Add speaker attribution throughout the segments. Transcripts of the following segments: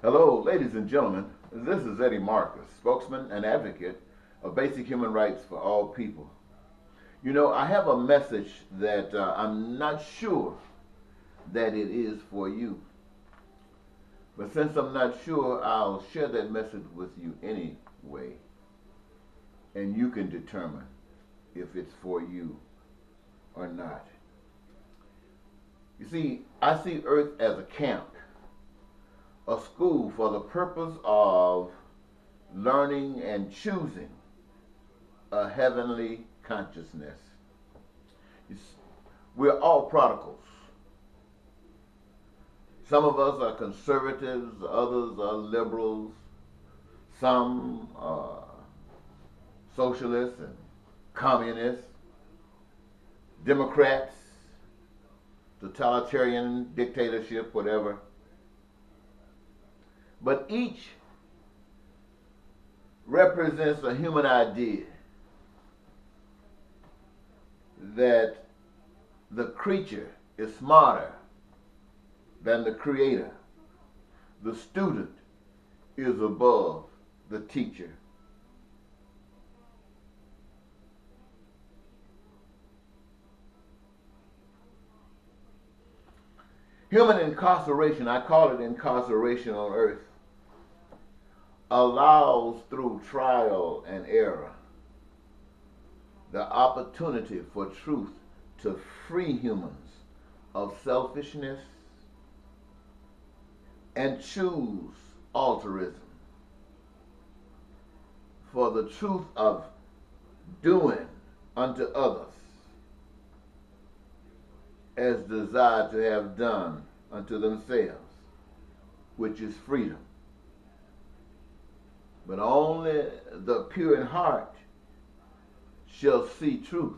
Speaker 1: Hello, ladies and gentlemen. This is Eddie Marcus, spokesman and advocate of basic human rights for all people. You know, I have a message that I'm not sure that it is for you. But since I'm not sure, I'll share that message with you anyway. And you can determine if it's for you or not. You see, I see Earth as a camp, a school for the purpose of learning and choosing a heavenly consciousness. We're all prodigals. Some of us are conservatives, others are liberals, some are socialists and communists, Democrats, totalitarian dictatorship, whatever. But each represents a human idea that the creature is smarter than the creator. The student is above the teacher. Human incarceration, I call it incarceration on earth, allows through trial and error the opportunity for truth to free humans of selfishness and choose altruism. For the truth of doing unto others as desired to have done unto themselves, which is freedom. But only the pure in heart shall see truth.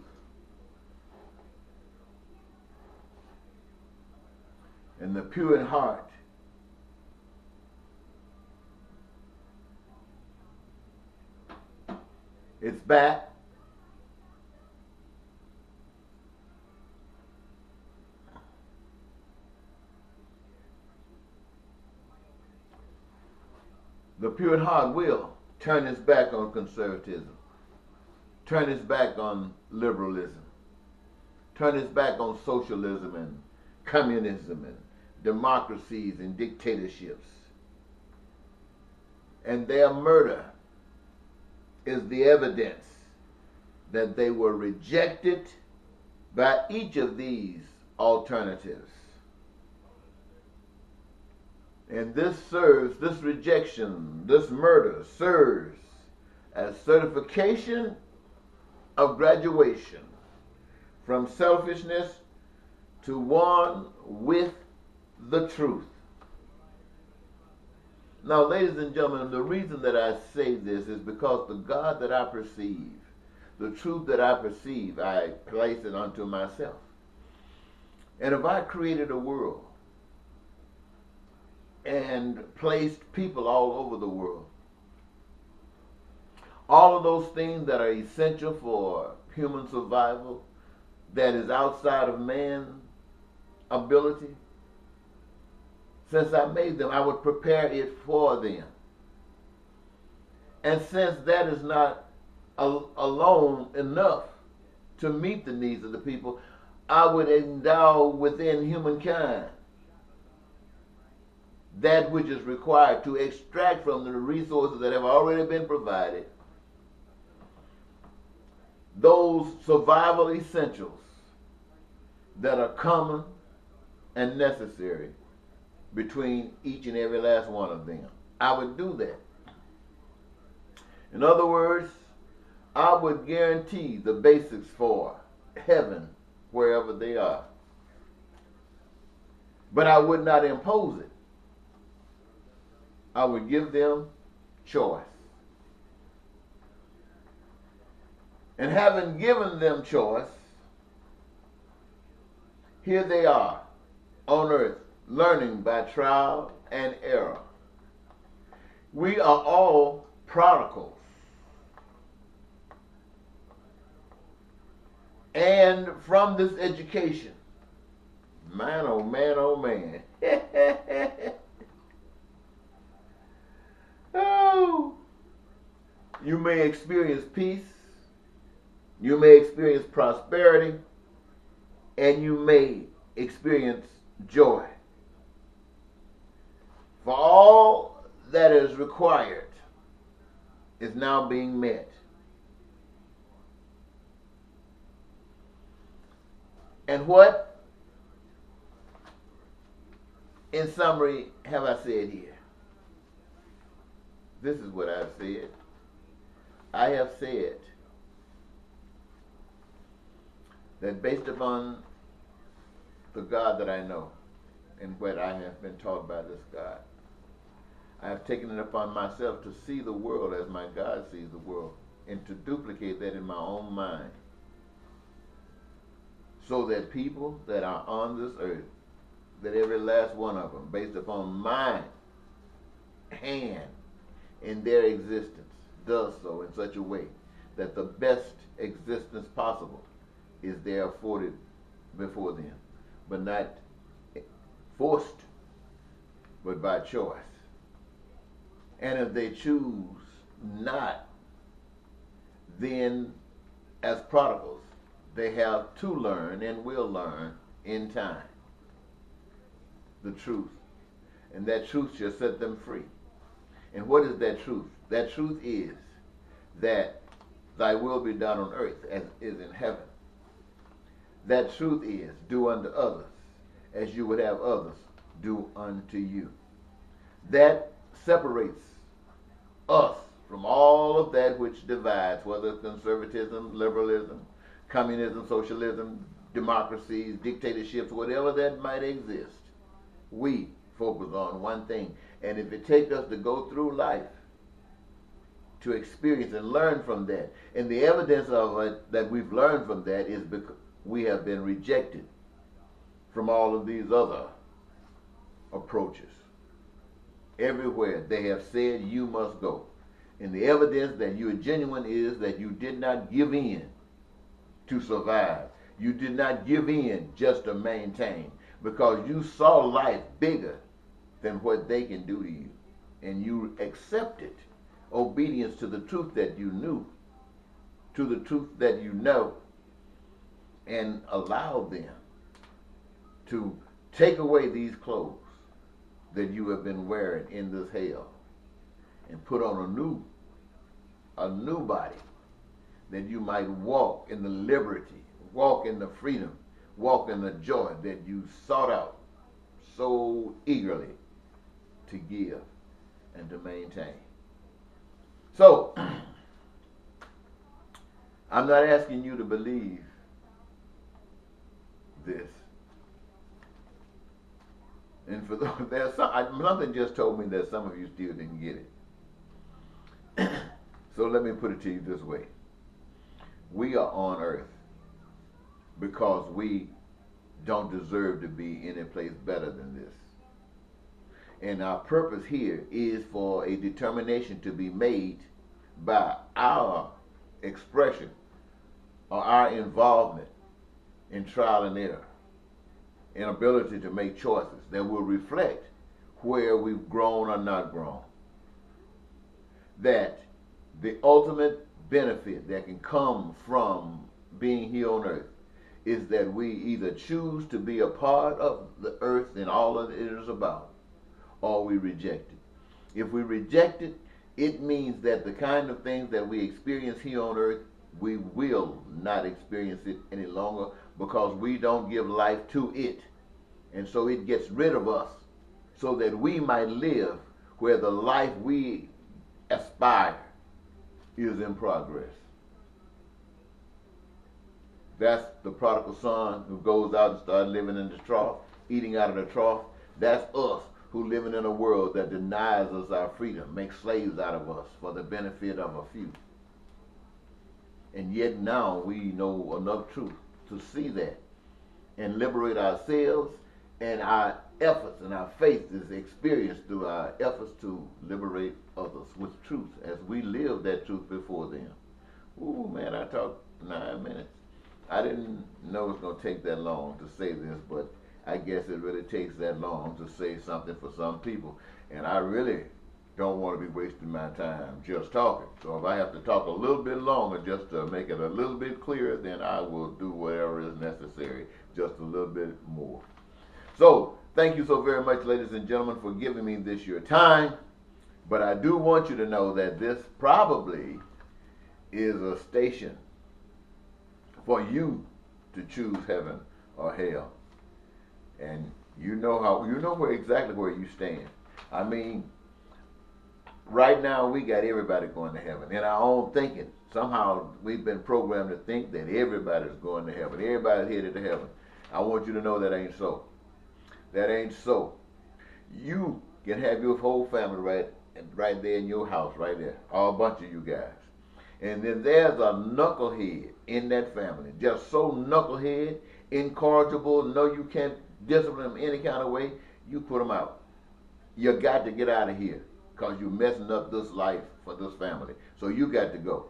Speaker 1: And the pure in heart it's back. The pure in heart will turn its back on conservatism, turn its back on liberalism, turn its back on socialism and communism and democracies and dictatorships. And their murder is the evidence that they were rejected by each of these alternatives. And this rejection, this murder serves as certification of graduation from selfishness to one with the truth. Now, ladies and gentlemen, the reason that I say this is because the God that I perceive, the truth that I perceive, I place it unto myself. And if I created a world and placed people all over the world, all of those things that are essential for human survival, that is outside of man's ability, since I made them, I would prepare it for them. And since that is not alone enough to meet the needs of the people, I would endow within humankind that which is required to extract from the resources that have already been provided those survival essentials that are common and necessary between each and every last one of them. I would do that. In other words, I would guarantee the basics for heaven wherever they are. But I would not impose it. I would give them choice. And having given them choice, here they are on earth, learning by trial and error. We are all prodigals. And from this education, man, oh man, oh man, You may experience peace, you may experience prosperity, and you may experience joy. For all that is required is now being met. And what, in summary, have I said here? This is what I've said. I have said that based upon the God that I know and what I have been taught by this God, I have taken it upon myself to see the world as my God sees the world and to duplicate that in my own mind so that people that are on this earth, that every last one of them, based upon my hand in their existence, does so in such a way that the best existence possible is there afforded before them, but not forced, but by choice. And if they choose not, then as prodigals, they have to learn and will learn in time the truth. And that truth shall set them free. And what is that truth? That truth is that thy will be done on earth as it is in heaven. That truth is, do unto others as you would have others do unto you. That separates us from all of that which divides, whether it's conservatism, liberalism, communism, socialism, democracies, dictatorships, whatever that might exist. We focus on one thing. And if it takes us to go through life to experience and learn from that, and the evidence of it that we've learned from that is because we have been rejected from all of these other approaches. Everywhere they have said you must go. And the evidence that you are genuine is that you did not give in to survive. You did not give in just to maintain, because you saw life bigger than what they can do to you. And you accepted obedience to the truth that you knew, to the truth that you know, and allowed them to take away these clothes that you have been wearing in this hell and put on a new body, that you might walk in the liberty, walk in the freedom, walk in the joy that you sought out so eagerly to give and to maintain. So, I'm not asking you to believe this. And for those, something just told me that some of you still didn't get it. So let me put it to you this way. We are on earth because we don't deserve to be any place better than this. And our purpose here is for a determination to be made by our expression or our involvement in trial and error, an ability to make choices that will reflect where we've grown or not grown. That the ultimate benefit that can come from being here on earth is that we either choose to be a part of the earth and all that it is about, or we reject it. If we reject it, it means that the kind of things that we experience here on earth, we will not experience it any longer because we don't give life to it. And so it gets rid of us so that we might live where the life we aspire is in progress. That's the prodigal son who goes out and starts living in the trough, eating out of the trough. That's us who living in a world that denies us our freedom, makes slaves out of us for the benefit of a few. And yet now we know enough truth to see that and liberate ourselves, and our efforts and our faith is experienced through our efforts to liberate others with truth as we live that truth before them. Ooh, man, I talked 9 minutes. I didn't know it was going to take that long to say this, but I guess it really takes that long to say something for some people. And I really don't want to be wasting my time just talking. So if I have to talk a little bit longer just to make it a little bit clearer, then I will do whatever is necessary, just a little bit more. So thank you so very much, ladies and gentlemen, for giving me this your time. But I do want you to know that this probably is a station for you to choose heaven or hell. And you know exactly where you stand. I mean, right now we got everybody going to heaven. In our own thinking, somehow we've been programmed to think that everybody's going to heaven. Everybody's headed to heaven. I want you to know that ain't so. That ain't so. You can have your whole family right there in your house, right there. All a bunch of you guys. And then there's a knucklehead in that family. Just so knucklehead, incorrigible, know you can't discipline them any kind of way, you put them out. You got to get out of here because you're messing up this life for this family. So you got to go.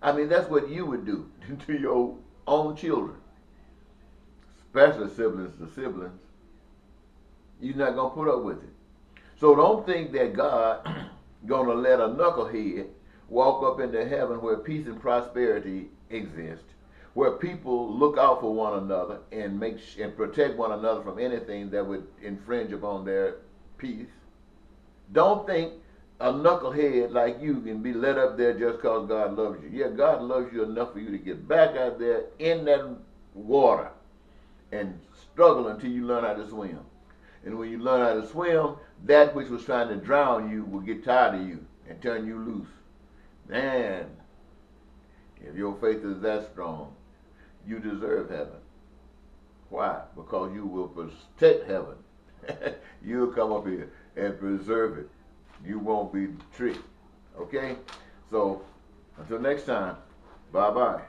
Speaker 1: I mean, that's what you would do to your own children, especially siblings to siblings. You're not going to put up with it. So don't think that God going to let a knucklehead walk up into heaven where peace and prosperity exist, where people look out for one another and protect one another from anything that would infringe upon their peace. Don't think a knucklehead like you can be let up there just because God loves you. Yeah, God loves you enough for you to get back out there in that water and struggle until you learn how to swim. And when you learn how to swim, that which was trying to drown you will get tired of you and turn you loose. Man, if your faith is that strong, you deserve heaven. Why? Because you will protect heaven. You'll come up here and preserve it. You won't be tricked. Okay? So, until next time, bye-bye.